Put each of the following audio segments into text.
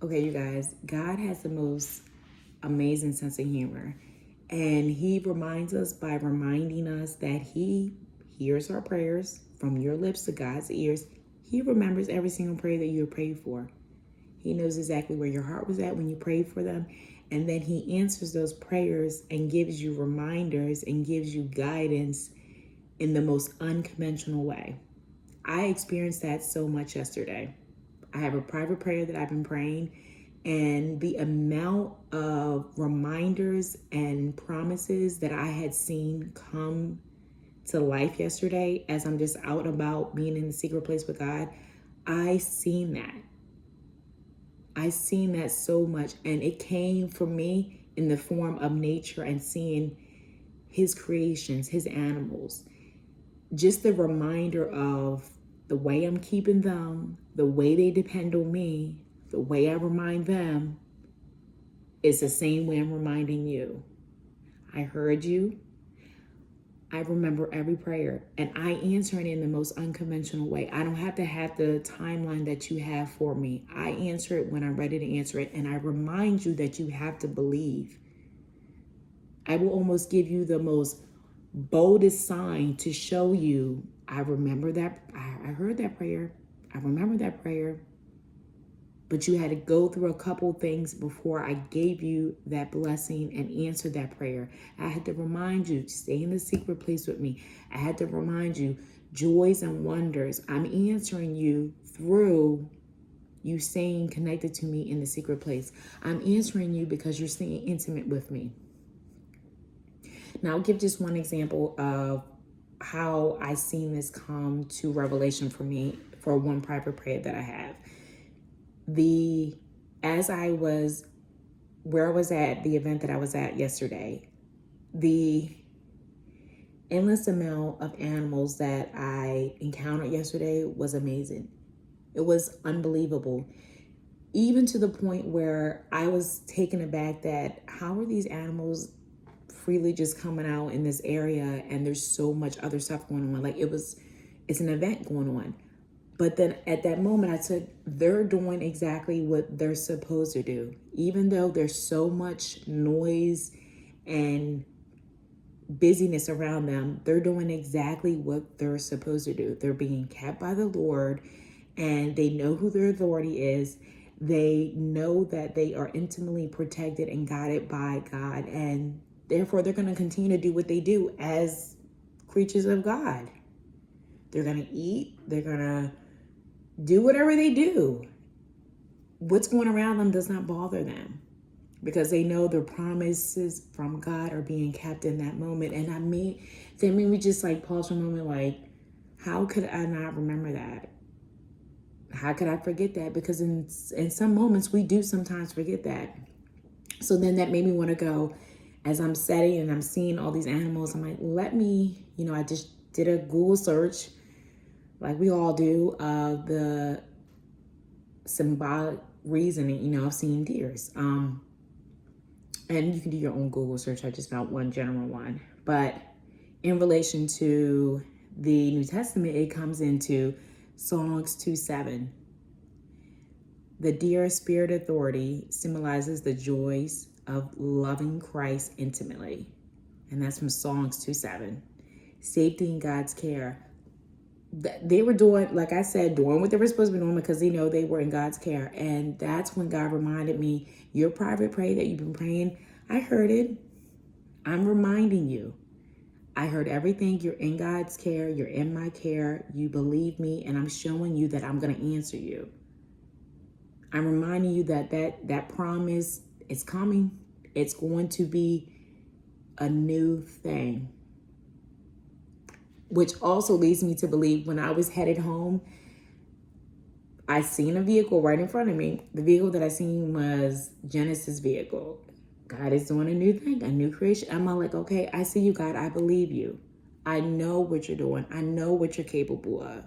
Okay, you guys, God has the most amazing sense of humor. And he reminds us by reminding us that he hears our prayers from your lips to God's ears. He remembers every single prayer that you have prayed for. He knows exactly where your heart was at when you prayed for them. And then he answers those prayers and gives you reminders and gives you guidance in the most unconventional way. I experienced that so much yesterday. I have a private prayer that I've been praying, and the amount of reminders and promises that I had seen come to life yesterday as I'm just out about being in the secret place with God, I seen that. I seen that so much, and it came for me in the form of nature and seeing his creations, his animals. Just the reminder of the way I'm keeping them, the way they depend on me, the way I remind them is the same way I'm reminding you. I heard you. I remember every prayer, and I answer it in the most unconventional way. I don't have to have the timeline that you have for me. I answer it when I'm ready to answer it, and I remind you that you have to believe. I will almost give you the most boldest sign to show you, I remember that, I heard that prayer. I remember that prayer. But you had to go through a couple things before I gave you that blessing and answered that prayer. I had to remind you, stay in the secret place with me. I had to remind you, joys and wonders. I'm answering you through you staying connected to me in the secret place. I'm answering you because you're staying intimate with me. Now, I'll give just one example of how I seen this come to revelation for me for one private prayer that I have. As I was where I was at the event that I was at yesterday, the endless amount of animals that I encountered yesterday was amazing. It was unbelievable. Even to the point where I was taken aback that how are these animals freely just coming out in this area and there's so much other stuff going on. It's an event going on. But then at that moment, I said, they're doing exactly what they're supposed to do. Even though there's so much noise and busyness around them, they're doing exactly what they're supposed to do. They're being kept by the Lord, and they know who their authority is. They know that they are intimately protected and guided by God, and therefore they're going to continue to do what they do as creatures of God. They're going to eat. They're going to do whatever they do. What's going around them does not bother them because they know their promises from God are being kept in that moment. And they made me just like pause for a moment, like, how could I not remember that? How could I forget that? Because in some moments we do sometimes forget that. So then that made me want to go, as I'm setting and I'm seeing all these animals, I'm like, I just did a Google search like we all do of the symbolic reasoning, of seeing deers. And you can do your own Google search. I just found one general one. But in relation to the New Testament, it comes into Psalms 2:7. The deer spirit authority symbolizes the joys of loving Christ intimately. And that's from Psalms 2:7. Safety in God's care. They were doing, like I said, doing what they were supposed to be doing because they know they were in God's care. And that's when God reminded me, your private prayer that you've been praying, I heard it. I'm reminding you. I heard everything. You're in God's care. You're in my care. You believe me. And I'm showing you that I'm going to answer you. I'm reminding you that promise is coming. It's going to be a new thing. Which also leads me to believe when I was headed home, I seen a vehicle right in front of me. The vehicle that I seen was Genesis' vehicle. God is doing a new thing, a new creation. I'm all like, okay, I see you, God. I believe you. I know what you're doing. I know what you're capable of.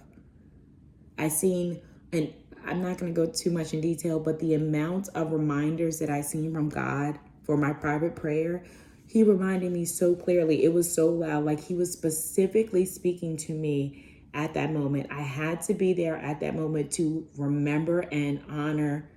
And I'm not going to go too much in detail, but the amount of reminders that I seen from God for my private prayer, he reminded me so clearly. It was so loud, like he was specifically speaking to me at that moment. I had to be there at that moment to remember and honor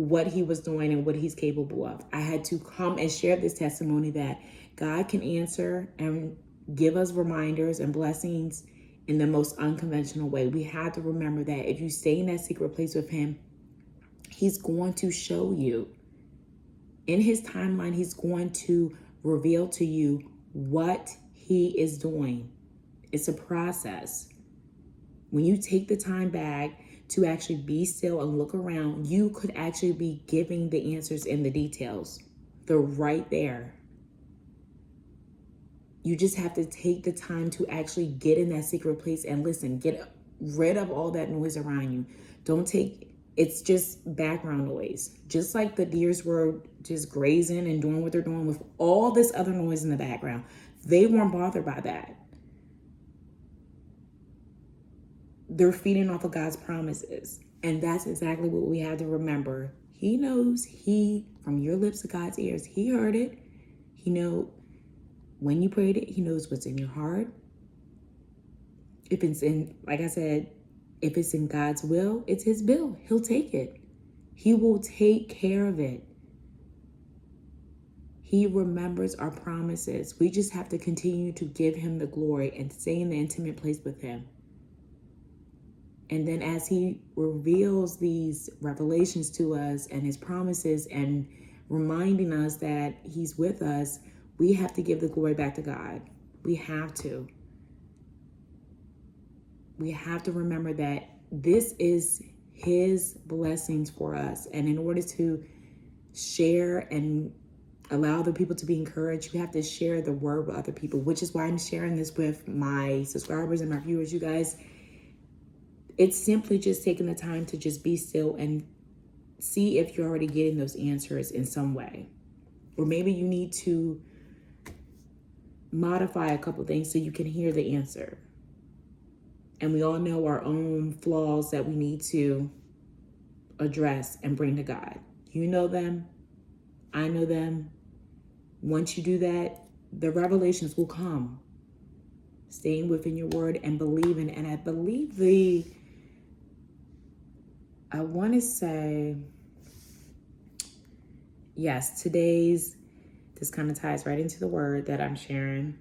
what he was doing and what he's capable of. I had to come and share this testimony that God can answer and give us reminders and blessings in the most unconventional way. We have to remember that if you stay in that secret place with him, he's going to show you. In his timeline, he's going to reveal to you what he is doing. It's a process. When you take the time back to actually be still and look around, you could actually be giving the answers and the details. They're right there. You just have to take the time to actually get in that secret place and listen. Get rid of all that noise around you. It's just background noise. Just like the deers were just grazing and doing what they're doing with all this other noise in the background. They weren't bothered by that. They're feeding off of God's promises. And that's exactly what we have to remember. He knows, from your lips to God's ears, he heard it. He knows when you prayed it, he knows what's in your heart. If it's in, like I said, if it's in God's will, it's his bill. He'll take it. He will take care of it. He remembers our promises. We just have to continue to give him the glory and stay in the intimate place with him. And then as he reveals these revelations to us and his promises and reminding us that he's with us, we have to give the glory back to God. We have to. We have to remember that this is his blessings for us. And in order to share and allow other people to be encouraged, you have to share the word with other people, which is why I'm sharing this with my subscribers and my viewers. You guys, it's simply just taking the time to just be still and see if you're already getting those answers in some way. Or maybe you need to modify a couple things so you can hear the answer. And we all know our own flaws that we need to address and bring to God. You know them. I know them. Once you do that, the revelations will come. Staying within your word and believing. And I believe I want to say, yes, this kind of ties right into the word that I'm sharing,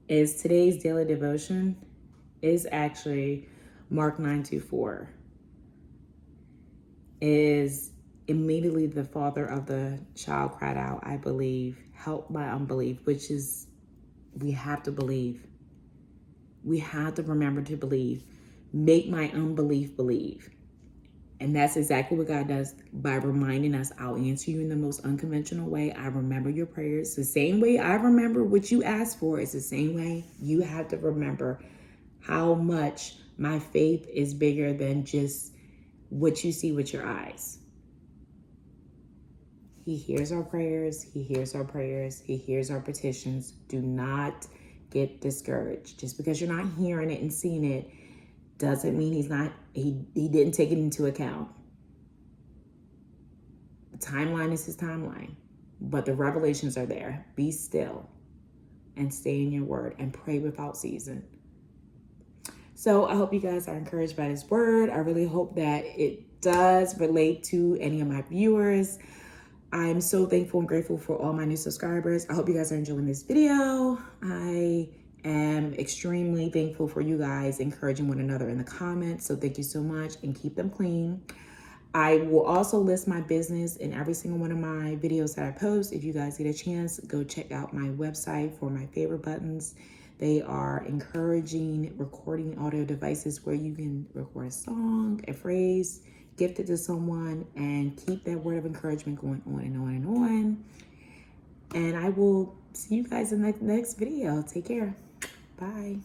is today's daily devotion is actually Mark 9:24. Is immediately the father of the child cried out, I believe, help my unbelief, which is, we have to believe. We have to remember to believe. Make my unbelief believe. And that's exactly what God does by reminding us, I'll answer you in the most unconventional way. I remember your prayers. The same way I remember what you asked for is the same way you have to remember how much my faith is bigger than just what you see with your eyes. He hears our prayers. He hears our prayers. He hears our petitions. Do not get discouraged. Just because you're not hearing it and seeing it doesn't mean he didn't take it into account. The timeline is his timeline, but the revelations are there. Be still and stay in your word and pray without ceasing. So I hope you guys are encouraged by this word. I really hope that it does relate to any of my viewers. I'm so thankful and grateful for all my new subscribers. I hope you guys are enjoying this video. I am extremely thankful for you guys encouraging one another in the comments. So thank you so much and keep them clean. I will also list my business in every single one of my videos that I post. If you guys get a chance, go check out my website for my favorite buttons. They are encouraging recording audio devices where you can record a song, a phrase, gift it to someone, and keep that word of encouragement going on and on and on. And I will see you guys in the next video. Take care. Bye.